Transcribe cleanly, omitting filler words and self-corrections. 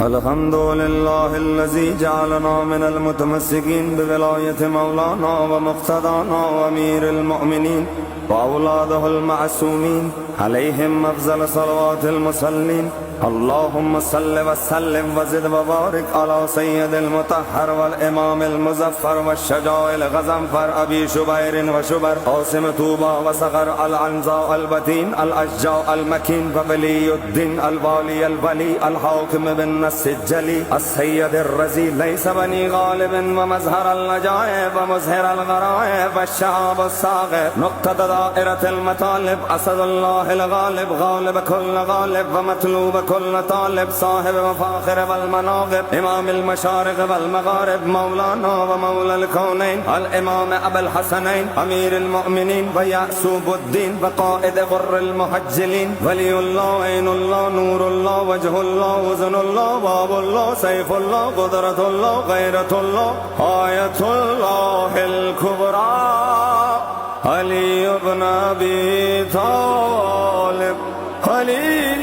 الحمد لله الذي جعلنا من المتمسكين بولاية مولانا ومقتدانا وأمير المؤمنين وأولاده المعصومين عليهم أفضل صلوات المصلين. اللهم صل وسلم وزد وبارك على سيد المطهر والإمام المزفر والشجاع الغزنفر أبي شبير وشبر قاسم طوبى وصغر العنزاء البتين الأشجاع المكين وولي الدين الوالي الولي الحاكم بالنص الجلي السيد الرزي ليس بني غالب ومظهر النجائب ومظهر الغرائب والشعب الصاغر نقطة دائرة المطالب أسد الله الغالب غالب كل غالب ومطلوب كل طالب صاحب وفاخر والمناغب إمام المشارق والمغارب مولانا ومولى الكونين الإمام أبا الحسنين أمير المؤمنين ويعسوب الدين وقائد غر المحجلين ولي الله عين الله نور الله وجه الله وزن الله باب الله سيف الله قدرة الله غيرة الله آية الله الكبرى علي بن أبي طالب علي